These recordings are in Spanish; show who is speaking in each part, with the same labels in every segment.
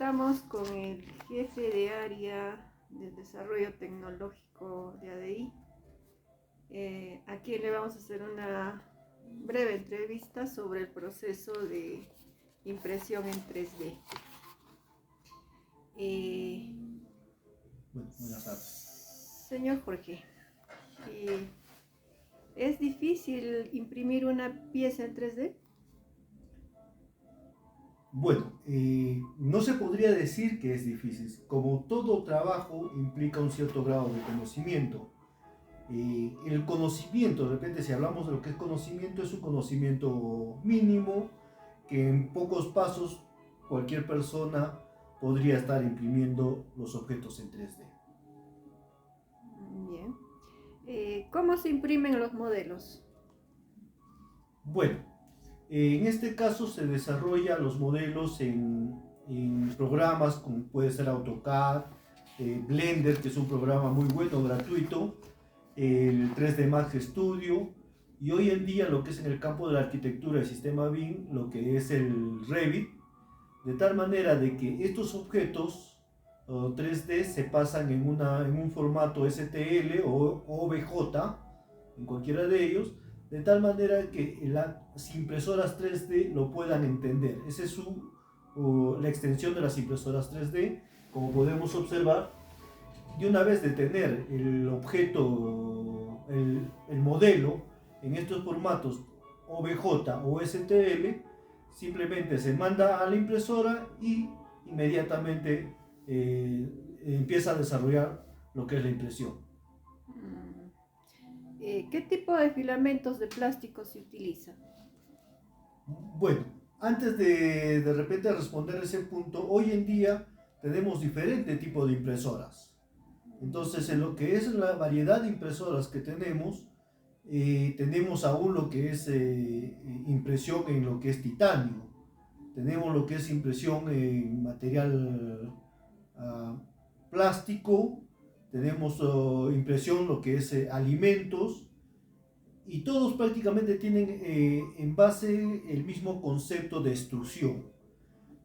Speaker 1: estamos con el jefe de área de desarrollo tecnológico de ADI, a quien le vamos a hacer una breve entrevista sobre el proceso de impresión en 3D.
Speaker 2: Buenas tardes.
Speaker 1: Señor Jorge, ¿es difícil imprimir una pieza en 3D?
Speaker 2: Bueno, no se podría decir que es difícil. Como todo trabajo implica un cierto grado de conocimiento. El conocimiento, de repente si hablamos de lo que es conocimiento, es un conocimiento mínimo que en pocos pasos cualquier persona podría estar imprimiendo los objetos en 3D.
Speaker 1: Bien. ¿Cómo se imprimen los modelos?
Speaker 2: Bueno, en este caso se desarrollan los modelos en programas como puede ser AutoCAD, Blender, que es un programa muy bueno, gratuito, el 3D Max Studio, y hoy en día lo que es en el campo de la arquitectura del sistema BIM, lo que es el Revit, de tal manera de que estos objetos 3D se pasan en un formato STL o OBJ, en cualquiera de ellos, de tal manera que las impresoras 3D lo puedan entender. Esa es la extensión de las impresoras 3D, como podemos observar. Y una vez de tener el objeto, el modelo en estos formatos OBJ o STL, simplemente se manda a la impresora y inmediatamente empieza a desarrollar lo que es la impresión.
Speaker 1: ¿Qué tipo de filamentos de plástico se utiliza?
Speaker 2: Bueno, antes de repente responder ese punto, hoy en día tenemos diferentes tipos de impresoras. Entonces, en lo que es la variedad de impresoras que tenemos aún lo que es impresión en lo que es titanio, tenemos lo que es impresión en material plástico, tenemos impresión lo que es alimentos, y todos prácticamente tienen en base el mismo concepto de extrusión.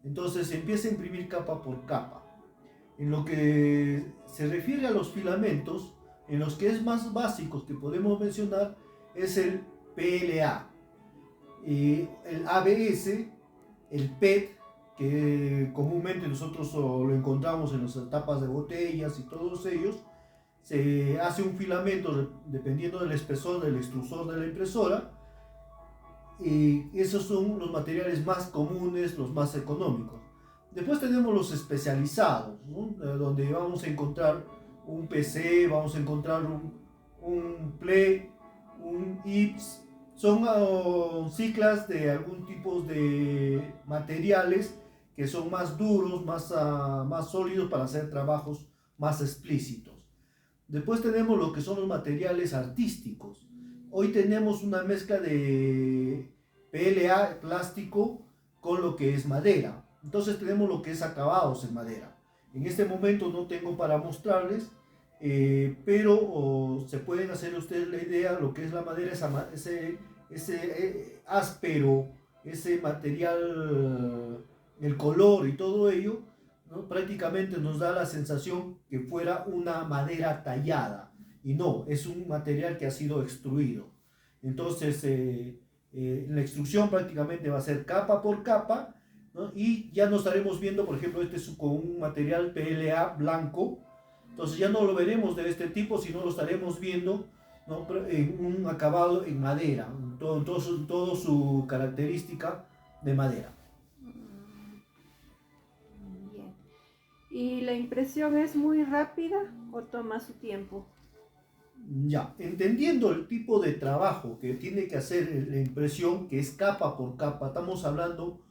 Speaker 2: Entonces se empieza a imprimir capa por capa. En lo que se refiere a los filamentos, en los que es más básicos que podemos mencionar es el PLA, el ABS, el PET, que comúnmente nosotros lo encontramos en las tapas de botellas y todos ellos. Se hace un filamento dependiendo del espesor del extrusor de la impresora, y esos son los materiales más comunes, los más económicos. Después tenemos los especializados, ¿no? Donde vamos a encontrar un PC, vamos a encontrar un PLE, un IPS. Son ciclas de algún tipo de materiales que son más duros, más sólidos para hacer trabajos más explícitos. Después tenemos lo que son los materiales artísticos. Hoy tenemos una mezcla de PLA, plástico, con lo que es madera. Entonces tenemos lo que es acabados en madera. En este momento no tengo para mostrarles, pero se pueden hacer ustedes la idea lo que es la madera, ese áspero, ese material, el color y todo ello, ¿no? Prácticamente nos da la sensación que fuera una madera tallada, y no, es un material que ha sido extruido. Entonces la extrusión prácticamente va a ser capa por capa, ¿no? Y ya no estaremos viendo, por ejemplo, este es con un material PLA blanco. Entonces ya no lo veremos de este tipo, sino lo estaremos viendo, ¿no? En un acabado en madera, todo su característica de madera.
Speaker 1: Bien. ¿Y la impresión es muy rápida o toma su tiempo?
Speaker 2: Ya, entendiendo el tipo de trabajo que tiene que hacer la impresión, que es capa por capa, estamos hablando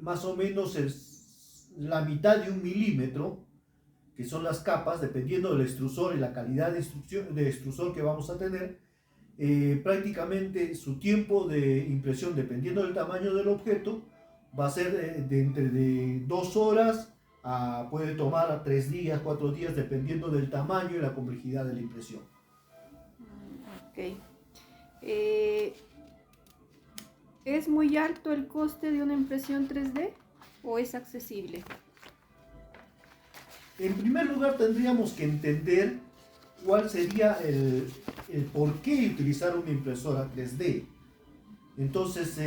Speaker 2: más o menos es la mitad de 1 milímetro, que son las capas, dependiendo del extrusor y la calidad de extrusor que vamos a tener. Prácticamente su tiempo de impresión, dependiendo del tamaño del objeto, va a ser de entre 2 horas puede tomar a 3 días, 4 días, dependiendo del tamaño y la complejidad de la impresión.
Speaker 1: Ok. ¿Es muy alto el coste de una impresión 3D o es accesible?
Speaker 2: En primer lugar tendríamos que entender cuál sería el por qué utilizar una impresora 3D. Entonces,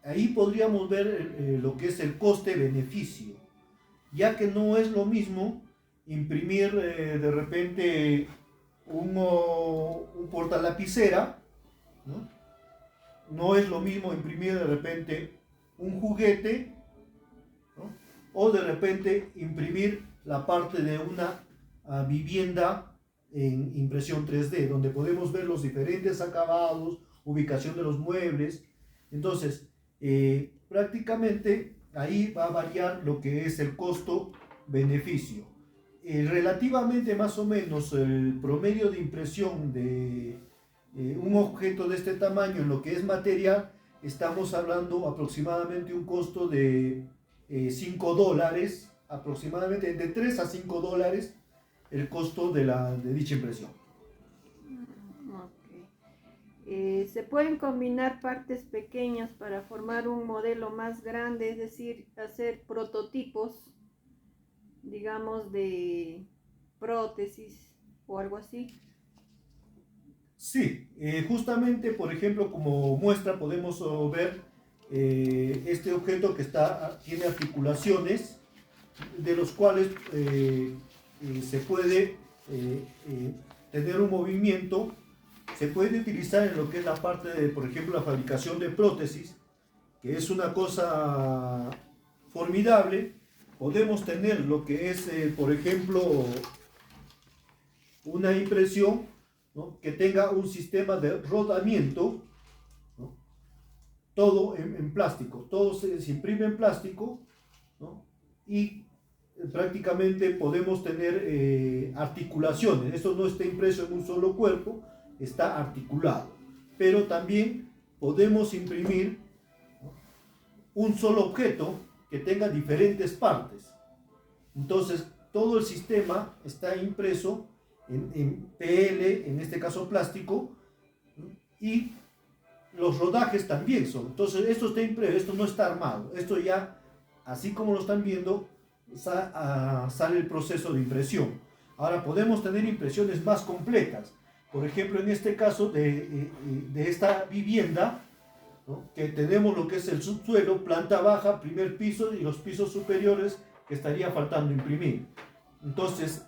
Speaker 2: ahí podríamos ver lo que es el coste-beneficio, ya que no es lo mismo imprimir de repente un portalapicera, ¿no? No es lo mismo imprimir de repente un juguete, ¿no? O de repente imprimir la parte de una vivienda en impresión 3D, donde podemos ver los diferentes acabados, ubicación de los muebles. Entonces, prácticamente ahí va a variar lo que es el costo-beneficio. Relativamente más o menos el promedio de impresión de un objeto de este tamaño en lo que es material, estamos hablando aproximadamente un costo de $5, aproximadamente de 3 a $5 el costo de dicha impresión.
Speaker 1: Okay. Se pueden combinar partes pequeñas para formar un modelo más grande, es decir, hacer prototipos, digamos, de prótesis o algo así.
Speaker 2: Sí, justamente, por ejemplo, como muestra podemos ver este objeto que tiene articulaciones, de los cuales se puede tener un movimiento. Se puede utilizar en lo que es la parte de, por ejemplo, la fabricación de prótesis, que es una cosa formidable. Podemos tener lo que es, por ejemplo, una impresión, ¿no?, que tenga un sistema de rodamiento, ¿no?, todo en plástico, todo se imprime en plástico, ¿no?, y prácticamente podemos tener articulaciones. Esto no está impreso en un solo cuerpo, está articulado, pero también podemos imprimir, ¿no?, un solo objeto que tenga diferentes partes. Entonces todo el sistema está impreso en PL, en este caso plástico, ¿no?, y los rodajes también son. Entonces esto está impreso, esto no está armado, esto ya, así como lo están viendo, sale el proceso de impresión. Ahora podemos tener impresiones más completas. Por ejemplo, en este caso de esta vivienda, ¿no?, que tenemos lo que es el subsuelo, planta baja, primer piso y los pisos superiores que estaría faltando imprimir. Entonces,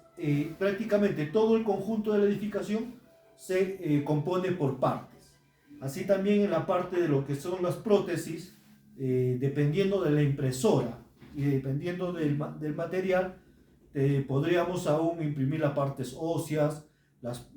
Speaker 2: prácticamente todo el conjunto de la edificación se compone por partes. Así también en la parte de lo que son las prótesis, dependiendo de la impresora y dependiendo del material, podríamos aún imprimir las partes óseas, las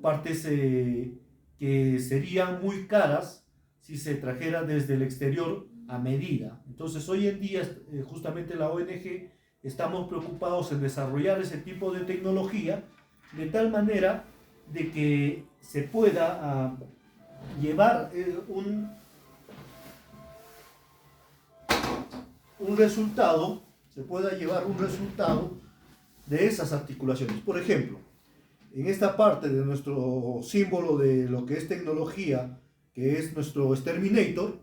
Speaker 2: partes que serían muy caras si se trajera desde el exterior a medida. Entonces hoy en día justamente la ONG estamos preocupados en desarrollar ese tipo de tecnología de tal manera de que se pueda llevar un resultado, se pueda llevar un resultado de esas articulaciones. Por ejemplo, en esta parte de nuestro símbolo de lo que es tecnología, que es nuestro Exterminator,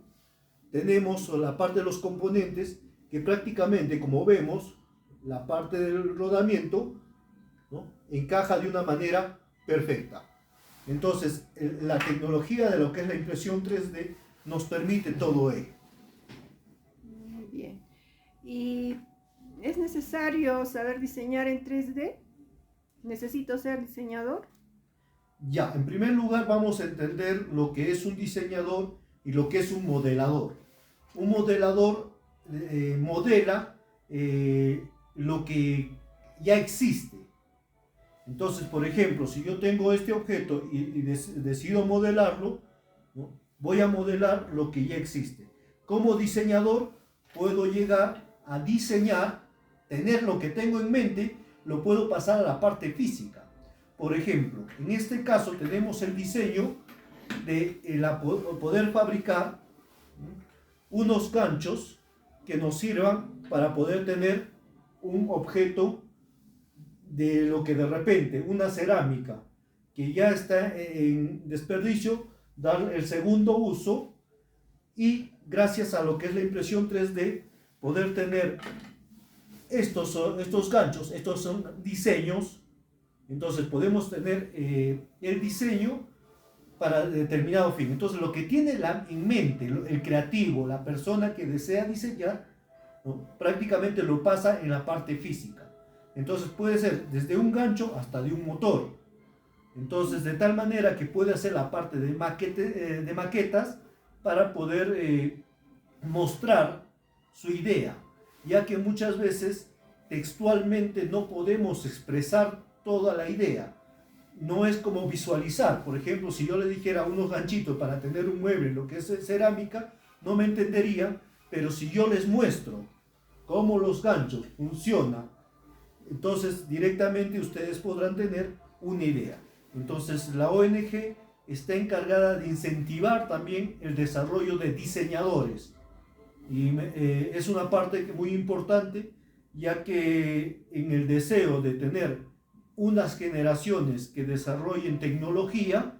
Speaker 2: tenemos la parte de los componentes que prácticamente, como vemos, la parte del rodamiento, ¿no?, encaja de una manera perfecta. Entonces, la tecnología de lo que es la impresión 3D nos permite todo ello.
Speaker 1: Muy bien. ¿Y es necesario saber diseñar en 3D? ¿Necesito ser diseñador?
Speaker 2: Ya, en primer lugar vamos a entender lo que es un diseñador y lo que es un modelador. Un modelador modela lo que ya existe. Entonces, por ejemplo, si yo tengo este objeto y decido modelarlo, ¿no?, voy a modelar lo que ya existe. Como diseñador puedo llegar a diseñar, tener lo que tengo en mente, lo puedo pasar a la parte física. Por ejemplo, en este caso tenemos el diseño de poder fabricar, ¿no?, unos ganchos que nos sirvan para poder tener un objeto de lo que de repente una cerámica que ya está en desperdicio, dar el segundo uso y gracias a lo que es la impresión 3D poder tener estos ganchos, estos son diseños. Entonces podemos tener el diseño para determinado fin. Entonces lo que tiene en mente el creativo, la persona que desea diseñar, ¿no? Prácticamente lo pasa en la parte física. Entonces puede ser desde un gancho hasta de un motor. Entonces de tal manera que puede hacer la parte de maquetas para poder mostrar su idea, ya que muchas veces textualmente no podemos expresar toda la idea. No es como visualizar. Por ejemplo, si yo le dijera unos ganchitos para tener un mueble, lo que es cerámica, no me entenderían, pero si yo les muestro cómo los ganchos funcionan, entonces directamente ustedes podrán tener una idea. Entonces la ONG está encargada de incentivar también el desarrollo de diseñadores. Y es una parte muy importante, ya que en el deseo de tener unas generaciones que desarrollen tecnología,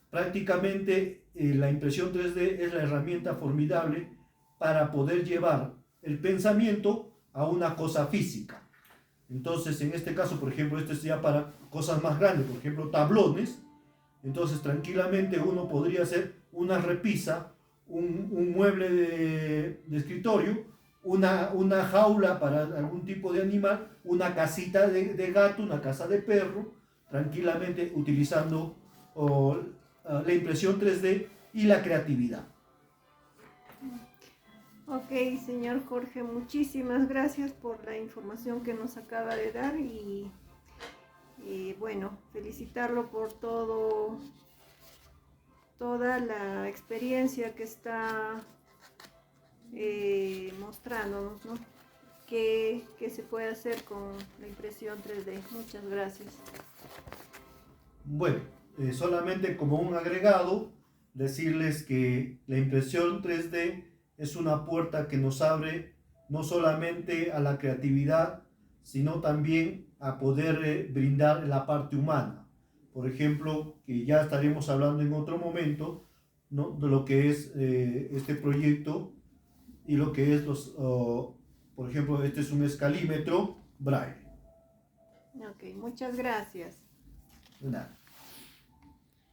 Speaker 2: prácticamente la impresión 3D es la herramienta formidable para poder llevar el pensamiento a una cosa física. Entonces, en este caso, por ejemplo, esto es ya para cosas más grandes, por ejemplo, tablones. Entonces, tranquilamente uno podría hacer una repisa, un mueble de escritorio, una jaula para algún tipo de animal, una casita de gato, una casa de perro, tranquilamente utilizando la impresión 3D y la creatividad.
Speaker 1: Ok, señor Jorge, muchísimas gracias por la información que nos acaba de dar y bueno, felicitarlo por toda la experiencia que está mostrándonos, ¿no? ¿Qué se puede hacer con la impresión 3D? Muchas gracias.
Speaker 2: Bueno, solamente como un agregado, decirles que la impresión 3D es una puerta que nos abre no solamente a la creatividad, sino también a poder brindar la parte humana. Por ejemplo, que ya estaremos hablando en otro momento, ¿no? De lo que es este proyecto y lo que es por ejemplo, este es un escalímetro Braille.
Speaker 1: Ok, muchas gracias.
Speaker 2: De nada.